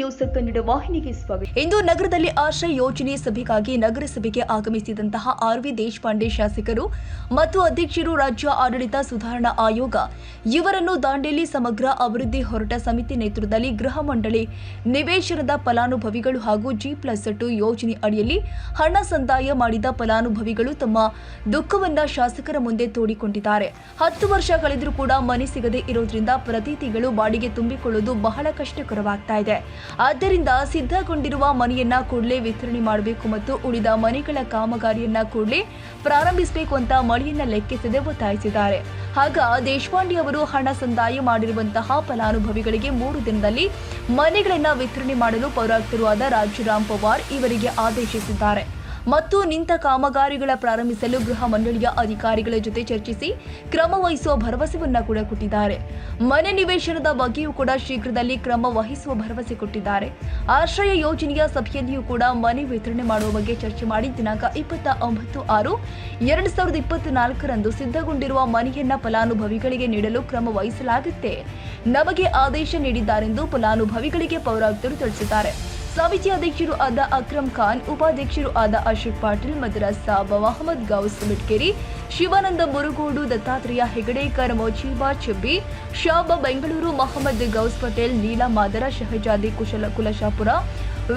News Kannada ವಾಹಿನಿಗೆ ಸ್ವಾಗತ. ಇಂದು ನಗರದಲ್ಲಿ ಆಶ್ರಯ ಯೋಜನೆ ಸಭೆಗಾಗಿ ನಗರಸಭೆಗೆ ಆಗಮಿಸಿದಂತಹ ಆರ್.ವಿ. ದೇಶಪಾಂಡೆ ಶಾಸಕರು ಮತ್ತು ಅಧ್ಯಕ್ಷರು, ರಾಜ್ಯ ಆಡಳಿತ ಸುಧಾರಣಾ ಆಯೋಗ ಇವರನ್ನು ದಾಂಡೇಲಿ ಸಮಗ್ರ ಅಭಿವೃದ್ಧಿ ಹೋರಾಟ ಸಮಿತಿ ನೇತೃತ್ವದಲ್ಲಿ ಗೃಹ ಮಂಡಳಿ ನಿವೇಶನದ ಫಲಾನುಭವಿಗಳು ಹಾಗೂ G+2 ಯೋಜನೆ ಅಡಿಯಲ್ಲಿ ಹಣ ಸಂದಾಯ ಮಾಡಿದ ಫಲಾನುಭವಿಗಳು ತಮ್ಮ ದುಃಖವನ್ನ ಶಾಸಕರ ಮುಂದೆ ತೋಡಿಕೊಂಡಿದ್ದಾರೆ. 10 ವರ್ಷ ಕಳೆದರೂ ಕೂಡ ಮನೆ ಸಿಗದೆ ಇರೋದ್ರಿಂದ ಪ್ರತಿ ತಿಂಗಳು ಬಾಡಿಗೆ ತುಂಬಿಕೊಳ್ಳುವುದು ಬಹಳ ಕಷ್ಟಕರವಾಗ್ತಾ ಇದೆ. ಆದ್ದರಿಂದ ಸಿದ್ಧಗೊಂಡಿರುವ ಮನೆಯನ್ನ ಕೂಡಲೇ ವಿತರಣೆ ಮಾಡಬೇಕು ಮತ್ತು ಉಳಿದ ಮನೆಗಳ ಕಾಮಗಾರಿಯನ್ನ ಕೂಡಲೇ ಪ್ರಾರಂಭಿಸಬೇಕು ಅಂತ ಮಳೆಯನ್ನ ಲೆಕ್ಕಿಸದೆ ಒತ್ತಾಯಿಸಿದ್ದಾರೆ. ಆಗ ದೇಶಪಾಂಡೆ ಅವರು ಹಣ ಸಂದಾಯ ಮಾಡಿರುವಂತಹ ಫಲಾನುಭವಿಗಳಿಗೆ 3 ದಿನದಲ್ಲಿ ಮನೆಗಳನ್ನ ವಿತರಣೆ ಮಾಡಲು ಪೌರಾಯುಕ್ತರು ಆದ ರಾಜರಾಮ್ ಪವಾರ್ ಇವರಿಗೆ ಆದೇಶಿಸಿದ್ದಾರೆ ಮತ್ತು ನಿಂತ ಕಾಮಗಾರಿಗಳ ಪ್ರಾರಂಭಿಸಲು ಗೃಹ ಮಂಡಳಿಯ ಅಧಿಕಾರಿಗಳ ಜೊತೆ ಚರ್ಚಿಸಿ ಕ್ರಮ ವಹಿಸುವ ಭರವಸೆಯನ್ನ ಕೂಡ ಕೊಟ್ಟಿದ್ದಾರೆ. ಮನೆ ನಿವೇಶನದ ಬಗ್ಗೆಯೂ ಕೂಡ ಶೀಘ್ರದಲ್ಲಿ ಕ್ರಮ ವಹಿಸುವ ಭರವಸೆ ಕೊಟ್ಟಿದ್ದಾರೆ. ಆಶ್ರಯ ಯೋಜನೆಯ ಸಭೆಯಲ್ಲಿಯೂ ಕೂಡ ಮನೆ ವಿತರಣೆ ಮಾಡುವ ಬಗ್ಗೆ ಚರ್ಚೆ ಮಾಡಿ ದಿನಾಂಕ 29/6/2024 ಸಿದ್ಧಗೊಂಡಿರುವ ಮನೆಯನ್ನ ಫಲಾನುಭವಿಗಳಿಗೆ ನೀಡಲು ಕ್ರಮ ವಹಿಸಲಾಗುತ್ತೆ. ನಮಗೆ ಆದೇಶ ನೀಡಿದ್ದಾರೆಂದು ಫಲಾನುಭವಿಗಳಿಗೆ ಪೌರಾಯುಕ್ತರು ತಿಳಿಸಿದ್ದಾರೆ. ಸಮಿತಿ ಅಧ್ಯಕ್ಷರು ಆದ ಅಕ್ರಮ್ ಖಾನ್, ಉಪಾಧ್ಯಕ್ಷರು ಆದ ಅಶೋಕ್ ಪಾಟೀಲ್, ಮದ್ರಾಸ್ ಸಾಬ್, ಮಹಮ್ಮದ್ ಗೌಸ್ ಮಿಟ್ಕೇರಿ, ಶಿವಾನಂದ ಮುರುಗೋಡು, ದತ್ತಾತ್ರೇಯ ಹೆಗಡೇಕರ್, ಮೋಚಿಬಾ ಚೆಬ್ಬಿ, ಶಾಬ್ ಬೆಂಗಳೂರು, ಮಹಮ್ಮದ್ ಗೌಸ್ ಪಟೇಲ್, ನೀಲಾ ಮಾದರ, ಶಹಜಾದಿ ಕುಲಶಾಪುರ,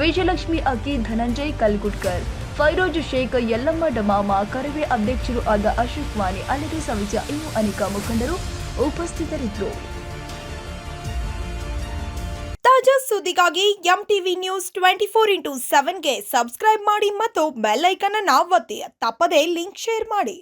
ವಿಜಯಲಕ್ಷ್ಮಿ ಅಕ್ಕಿ, ಧನಂಜಯ್ ಕಲ್ಗುಡ್ಕರ್, ಫೈರೋಜ್ ಶೇಖ್, ಯಲ್ಲಮ್ಮ ಡಮಾಮ, ಕರವೇ ಅಧ್ಯಕ್ಷರು ಆದ ಅಶೋಕ್ ವಾನಿ, ಅಲ್ಲದೆ ಸಮಿತಿಯ ಇನ್ನೂ ಅನೇಕ ಮುಖಂಡರು ಉಪಸ್ಥಿತರಿದ್ದರು. ತಾಜಾ ಸುದ್ದಿಗಾಗಿ MTV ನ್ಯೂಸ್ 24x7ಗೆ ಸಬ್ಸ್ಕ್ರೈಬ್ ಮಾಡಿ ಮತ್ತು ಬೆಲ್ ಐಕಾನ್ ಅನ್ನು ಒತ್ತಿ. ತಪ್ಪದೇ ಲಿಂಕ್ ಶೇರ್ ಮಾಡಿ.